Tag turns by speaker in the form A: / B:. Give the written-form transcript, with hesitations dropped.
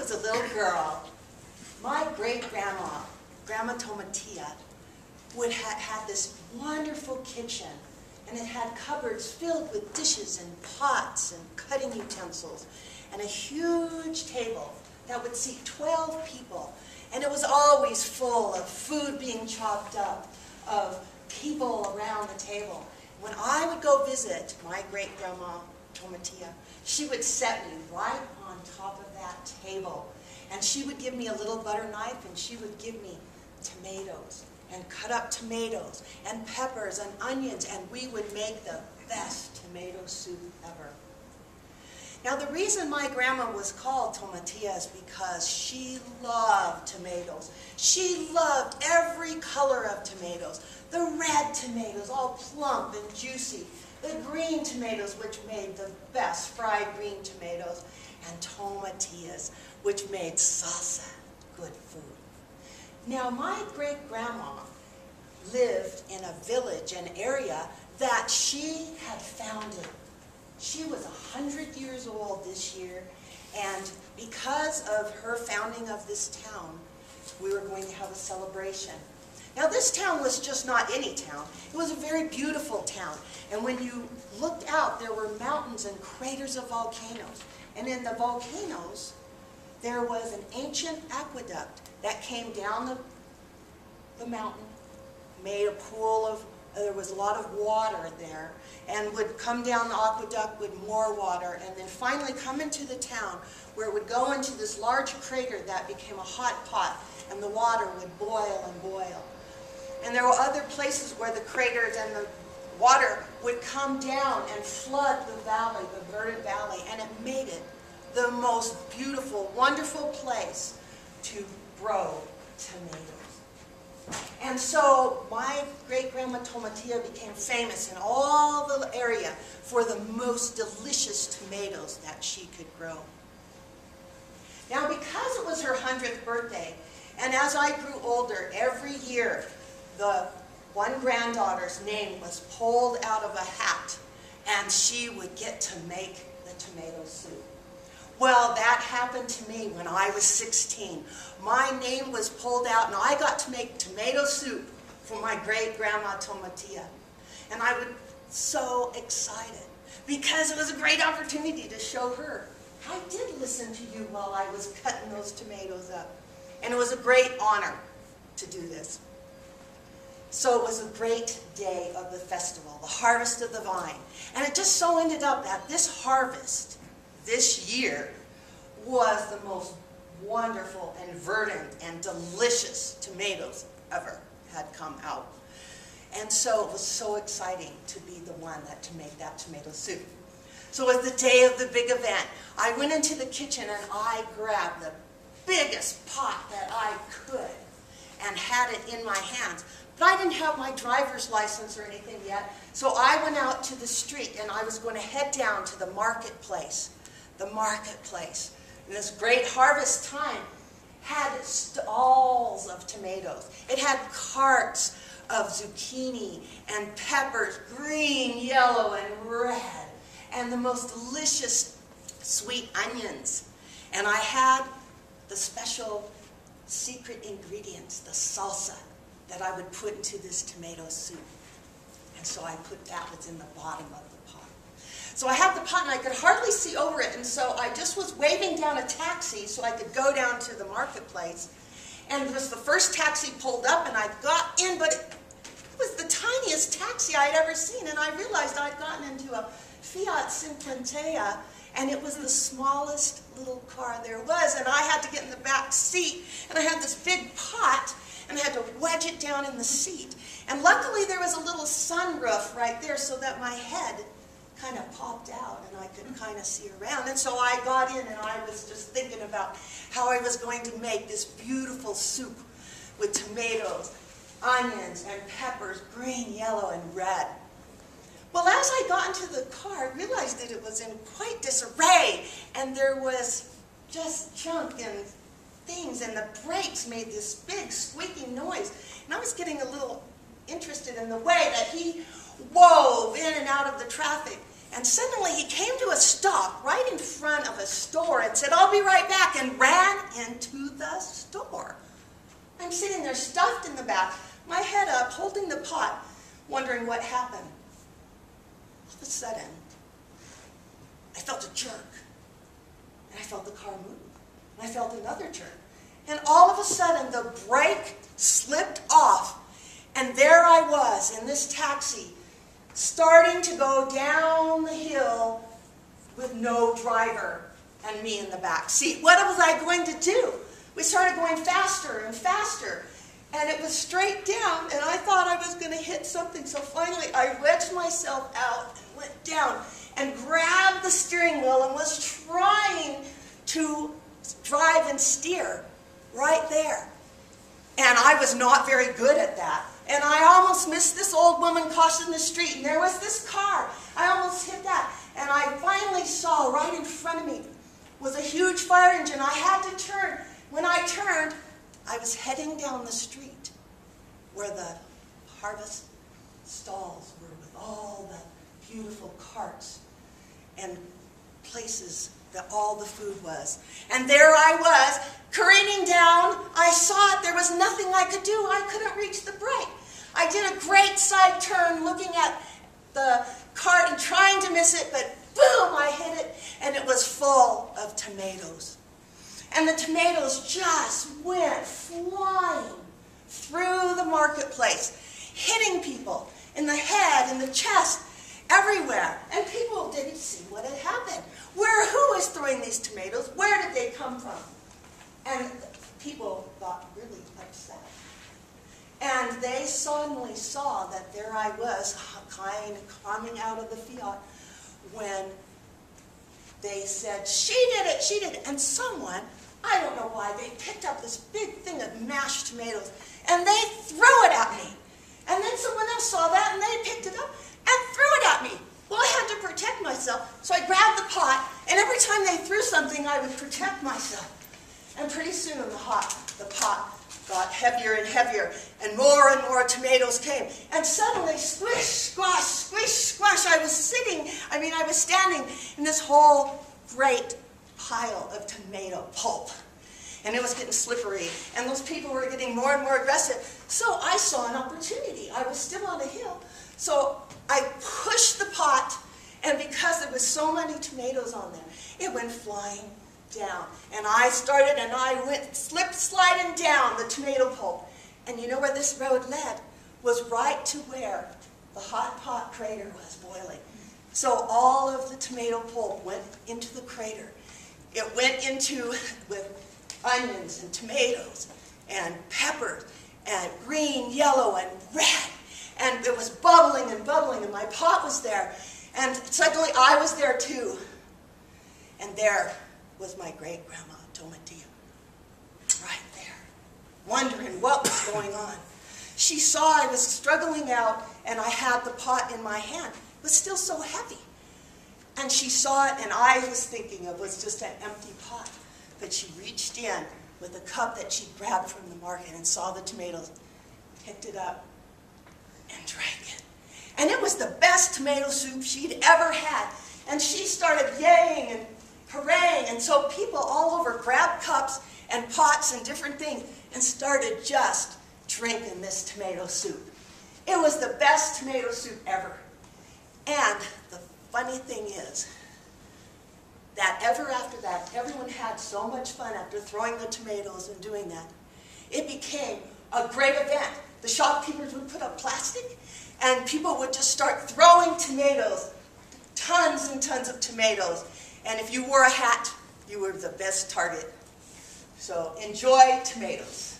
A: was a little girl, my great-grandma, Grandma Tomatia, had this wonderful kitchen, and it had cupboards filled with dishes and pots and cutting utensils, and a huge table that would seat 12 people. And it was always full of food being chopped up, of people around the table. When I would go visit my great-grandma Tomatia, she would set me right on top of that table. And she would give me a little butter knife, and she would give me tomatoes, and cut up tomatoes, and peppers, and onions, and we would make the best tomato soup ever. Now, the reason my grandma was called Tomatia is because she loved tomatoes. She loved every color of tomatoes. The red tomatoes, all plump and juicy. The green tomatoes, which made the best fried green tomatoes. And tomatillas, which made salsa, good food. Now, my great-grandma lived in a village, an area that she had founded. She was 100 years old this year, and because of her founding of this town, we were going to have a celebration. Now, this town was just not any town. It was a very beautiful town, and when you looked out, there were mountains and craters of volcanoes, and in the volcanoes, there was an ancient aqueduct that came down the mountain, made a pool of, there was a lot of water there, and would come down the aqueduct with more water, and then finally come into the town where it would go into this large crater that became a hot pot, and the water would boil and boil. And there were other places where the craters and the water would come down and flood the valley, the verdant valley, and it made it the most beautiful, wonderful place to grow tomatoes. And so my great-grandma Tomatia became famous in all the area for the most delicious tomatoes that she could grow. Now, because it was her 100th birthday, and as I grew older, every year the one granddaughter's name was pulled out of a hat, and she would get to make the tomato soup. Well, that happened to me when I was 16. My name was pulled out, and I got to make tomato soup for my great-grandma Tomatia. And I was so excited, because it was a great opportunity to show her. I did listen to you while I was cutting those tomatoes up. And it was a great honor to do this. So it was a great day of the festival, the harvest of the vine. And it just so ended up that this harvest, this year, was the most wonderful and verdant and delicious tomatoes ever had come out. And so it was so exciting to be the one to make that tomato soup. So it was the day of the big event. I went into the kitchen and I grabbed the biggest pot that I could and had it in my hands. But I didn't have my driver's license or anything yet, so I went out to the street and I was going to head down to the marketplace. The marketplace, in this great harvest time, had stalls of tomatoes. It had carts of zucchini and peppers, green, yellow, and red, and the most delicious sweet onions. And I had the special secret ingredients, the salsa, that I would put into this tomato soup. And so I put that was in the bottom of the pot. So I had the pot and I could hardly see over it, and so I just was waving down a taxi so I could go down to the marketplace. And it was the first taxi pulled up and I got in, but it was the tiniest taxi I had ever seen, and I realized I'd gotten into a Fiat Cinquantea, and it was the smallest little car there was, and I had to get in the back seat, and I had this big pot, and I had to wedge it down in the seat. And luckily there was a little sunroof right there so that my head kind of popped out and I could kind of see around. And so I got in and I was just thinking about how I was going to make this beautiful soup with tomatoes, onions, and peppers, green, yellow, and red. Well, as I got into the car, I realized that it was in quite disarray, and there was just junk and things, and the brakes made this big squeaking noise. And I was getting a little interested in the way that he wove in and out of the traffic. And suddenly he came to a stop right in front of a store and said, "I'll be right back," and ran into the store. I'm sitting there stuffed in the back, my head up, holding the pot, wondering what happened. All of a sudden, I felt a jerk, and I felt the car move, and I felt another jerk. And all of a sudden, the brake slipped off, and there I was in this taxi, starting to go down the hill with no driver and me in the back seat. What was I going to do? We started going faster and faster, and it was straight down, and I thought I was going to hit something. So finally, I wedged myself out and went down and grabbed the steering wheel and was trying to drive and steer right there. And I was not very good at that. And I almost missed this old woman crossing the street, and there was this car. I almost hit that. And I finally saw right in front of me was a huge fire engine. I had to turn. When I turned, I was heading down the street where the harvest stalls were with all the beautiful carts and places that all the food was. And there I was, careening down. I saw it. There was nothing I could do. I couldn't reach the brake. I did a great side turn looking at the cart and trying to miss it, but boom, I hit it, and it was full of tomatoes. And the tomatoes just went flying through the marketplace, hitting people in the head, in the chest, everywhere. And people didn't see what had happened. Who was throwing these tomatoes? Where did they come from? And people got really upset. And they suddenly saw that there I was, kind of coming out of the Fiat, when they said, "She did it, she did it." And someone, I don't know why, they picked up this big thing of mashed tomatoes, and they threw it at me. And then someone else saw that, and they picked it up and threw it at me. Well, I had to protect myself, so I grabbed the pot, and every time they threw something, I would protect myself. And pretty soon, the pot got heavier and heavier, and more tomatoes came. And suddenly, squish, squash, squish, squash, I was standing in this whole great pile of tomato pulp. And it was getting slippery, and those people were getting more and more aggressive. So I saw an opportunity. I was still on a hill. So I pushed the pot, and because there was so many tomatoes on there, it went flying down. And I went sliding down the tomato pulp. And you know where this road led? Was right to where the hot pot crater was boiling. So all of the tomato pulp went into the crater. It went into with onions and tomatoes and peppers and green, yellow, and red. And it was bubbling and bubbling, and my pot was there. And suddenly I was there too. And there was my great-grandma Tomatia, right there, wondering what was going on. She saw I was struggling out, and I had the pot in my hand. It was still so heavy. And she saw it, and I was thinking it was just an empty pot. But she reached in with a cup that she grabbed from the market and saw the tomatoes, picked it up, and drank it. And it was the best tomato soup she'd ever had. And she started yaying and hooray, and so people all over grabbed cups and pots and different things and started just drinking this tomato soup. It was the best tomato soup ever. And the funny thing is that ever after that, everyone had so much fun after throwing the tomatoes and doing that. It became a great event. The shopkeepers would put up plastic, and people would just start throwing tomatoes, tons and tons of tomatoes. And if you wore a hat, you were the best target. So enjoy tomatoes.